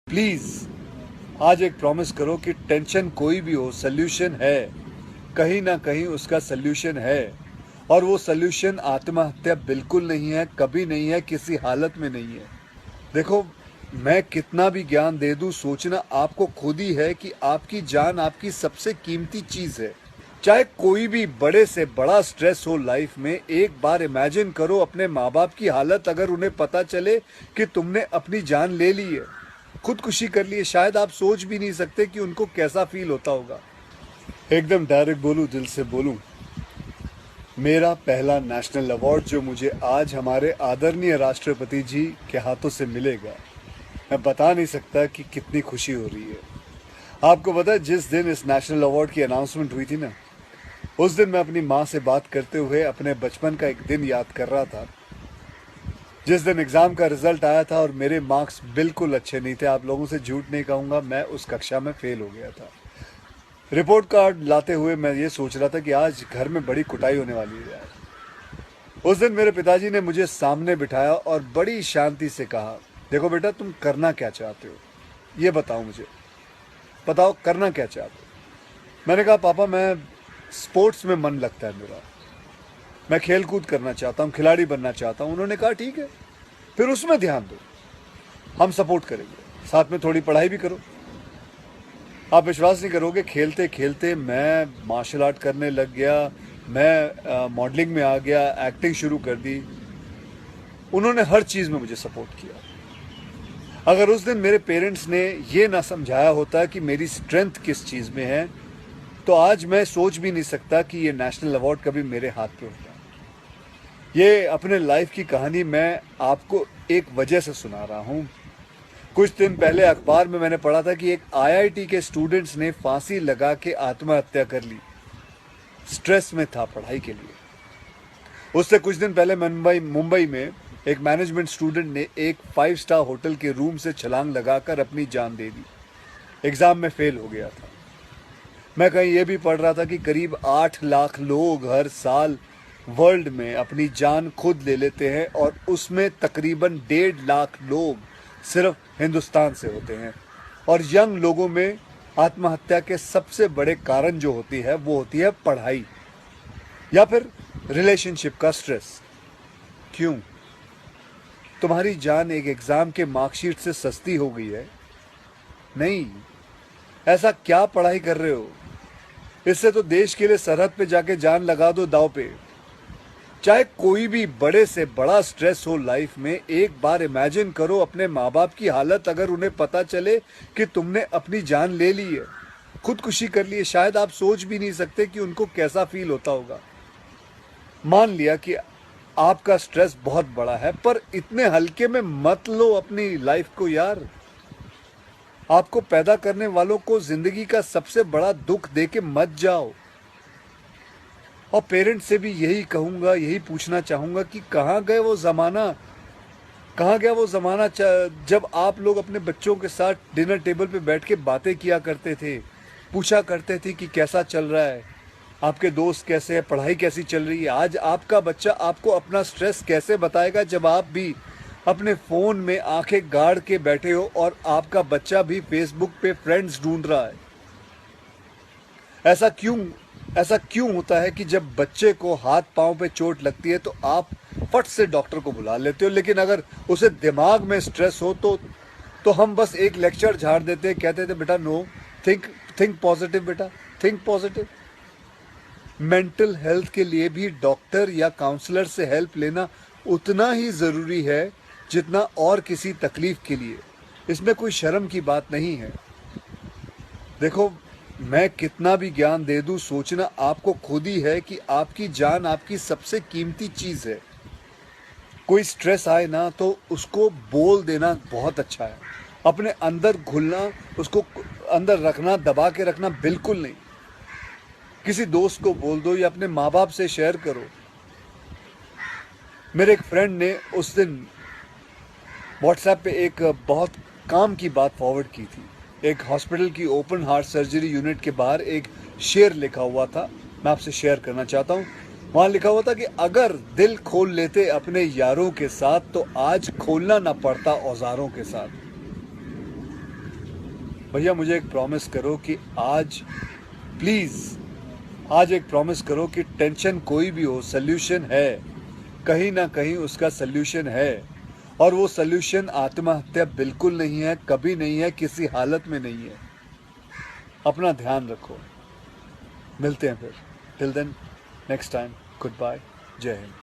Please आज एक promise करो कि टेंशन कोई भी हो, सोल्यूशन है, कहीं ना कहीं उसका सोल्यूशन है। और वो सोल्यूशन आत्महत्या बिल्कुल नहीं है, कभी नहीं है, किसी हालत में नहीं है। देखो, मैं कितना भी ज्ञान दे दूं, सोचना आपको खुद ही है कि आपकी जान आपकी सबसे कीमती चीज है। चाहे कोई भी बड़े से बड़ा स्ट्रेस हो लाइफ में, एक बार इमेजिन करो अपने माँ बाप की हालत अगर उन्हें पता चले कि तुमने अपनी जान ले ली है, खुदकुशी कर ली है। शायद आप सोच भी नहीं सकते कि उनको कैसा फील होता होगा। एकदम डायरेक्ट बोलूं, दिल से बोलूं, मेरा पहला नेशनल अवार्ड जो मुझे आज हमारे आदरणीय राष्ट्रपति जी के हाथों से मिलेगा, मैं बता नहीं सकता कि कितनी खुशी हो रही है। आपको पता है, जिस दिन इस नेशनल अवार्ड की अनाउंसमेंट हुई थी ना, उस दिन मैं अपनी माँ से बात करते हुए अपने बचपन का एक दिन याद कर रहा था, जिस दिन एग्जाम का रिजल्ट आया था और मेरे मार्क्स बिल्कुल अच्छे नहीं थे। आप लोगों से झूठ नहीं कहूँगा, मैं उस कक्षा में फेल हो गया था। रिपोर्ट कार्ड लाते हुए मैं ये सोच रहा था कि आज घर में बड़ी कुटाई होने वाली है यार। उस दिन मेरे पिताजी ने मुझे सामने बिठाया और बड़ी शांति से कहा, देखो बेटा, तुम करना क्या चाहते हो, ये बताओ मुझे, बताओ करना क्या चाहते हो। मैंने कहा, पापा मैं स्पोर्ट्स में मन लगता है मेरा, मैं खेल कूद करना चाहता हूँ, खिलाड़ी बनना चाहता हूँ। उन्होंने कहा, ठीक है, फिर उसमें ध्यान दो, हम सपोर्ट करेंगे, साथ में थोड़ी पढ़ाई भी करो। आप विश्वास नहीं करोगे, खेलते खेलते मैं मार्शल आर्ट करने लग गया, मैं मॉडलिंग में आ गया, एक्टिंग शुरू कर दी। उन्होंने हर चीज़ में मुझे सपोर्ट किया। अगर उस दिन मेरे पेरेंट्स ने ये ना समझाया होता कि मेरी स्ट्रेंथ किस चीज़ में है, तो आज मैं सोच भी नहीं सकता कि ये नेशनल अवार्ड कभी मेरे हाथ पे होता। ये अपने लाइफ की कहानी मैं आपको एक वजह से सुना रहा हूँ। कुछ दिन पहले अखबार में मैंने पढ़ा था कि एक आईआईटी के स्टूडेंट्स ने फांसी लगा के आत्महत्या कर ली, स्ट्रेस में था पढ़ाई के लिए। उससे कुछ दिन पहले मुंबई में एक मैनेजमेंट स्टूडेंट ने एक 5 स्टार होटल के रूम से छलांग लगाकर अपनी जान दे दी, एग्जाम में फेल हो गया था। मैं कहीं ये भी पढ़ रहा था कि करीब 8 लाख लोग हर साल वर्ल्ड में अपनी जान खुद ले लेते हैं और उसमें तकरीबन 1.5 लाख लोग सिर्फ हिंदुस्तान से होते हैं। और यंग लोगों में आत्महत्या के सबसे बड़े कारण जो होती है वो होती है पढ़ाई या फिर रिलेशनशिप का स्ट्रेस। क्यों? तुम्हारी जान एक एग्जाम के मार्कशीट से सस्ती हो गई है? नहीं। ऐसा क्या पढ़ाई कर रहे हो? इससे तो देश के लिए सरहद पे जाके जान लगा दो दांव पे। चाहे कोई भी बड़े से बड़ा स्ट्रेस हो लाइफ में, एक बार इमेजिन करो अपने माँ बाप की हालत अगर उन्हें पता चले कि तुमने अपनी जान ले ली है, खुदकुशी कर ली है। शायद आप सोच भी नहीं सकते कि उनको कैसा फील होता होगा। मान लिया कि आपका स्ट्रेस बहुत बड़ा है, पर इतने हल्के में मत लो अपनी लाइफ को यार। आपको पैदा करने वालों को जिंदगी का सबसे बड़ा दुख दे के मत जाओ। और पेरेंट्स से भी यही कहूंगा, यही पूछना चाहूंगा कि कहाँ गए वो ज़माना, कहाँ गया वो ज़माना जब आप लोग अपने बच्चों के साथ डिनर टेबल पे बैठ के बातें किया करते थे, पूछा करते थे कि कैसा चल रहा है, आपके दोस्त कैसे हैं, पढ़ाई कैसी चल रही है। आज आपका बच्चा आपको अपना स्ट्रेस कैसे बताएगा जब आप भी अपने फ़ोन में आंखें गाड़ के बैठे हो और आपका बच्चा भी फेसबुक पे फ्रेंड्स ढूंढ रहा है। ऐसा क्यों होता है कि जब बच्चे को हाथ पांव पे चोट लगती है तो आप फट से डॉक्टर को बुला लेते हो, लेकिन अगर उसे दिमाग में स्ट्रेस हो तो हम बस एक लेक्चर झाड़ देते हैं, कहते थे बेटा नो, थिंक पॉजिटिव बेटा, थिंक पॉजिटिव। मेंटल हेल्थ के लिए भी डॉक्टर या काउंसलर से हेल्प लेना उतना ही ज़रूरी है जितना और किसी तकलीफ के लिए। इसमें कोई शर्म की बात नहीं है। देखो, मैं कितना भी ज्ञान दे दूं, सोचना आपको खुद ही है कि आपकी जान आपकी सबसे कीमती चीज़ है। कोई स्ट्रेस आए ना तो उसको बोल देना बहुत अच्छा है। अपने अंदर घुलना, उसको अंदर रखना, दबा के रखना बिल्कुल नहीं। किसी दोस्त को बोल दो या अपने माँ बाप से शेयर करो। मेरे एक फ्रेंड ने उस दिन व्हाट्सएप पे एक बहुत काम की बात फॉरवर्ड की थी। एक हॉस्पिटल की ओपन हार्ट सर्जरी यूनिट के बाहर एक शेर लिखा हुआ था, मैं आपसे शेयर करना चाहता हूँ। वहाँ लिखा हुआ था कि अगर दिल खोल लेते अपने यारों के साथ तो आज खोलना ना पड़ता औजारों के साथ। भैया मुझे एक प्रॉमिस करो कि आज प्लीज़ आज एक प्रॉमिस करो कि टेंशन कोई भी हो सल्यूशन है, कहीं ना कहीं उसका सल्यूशन है और वो सल्यूशन आत्महत्या बिल्कुल नहीं है, कभी नहीं है, किसी हालत में नहीं है। अपना ध्यान रखो, मिलते हैं फिर। Till then next time, good bye, Jai Hind.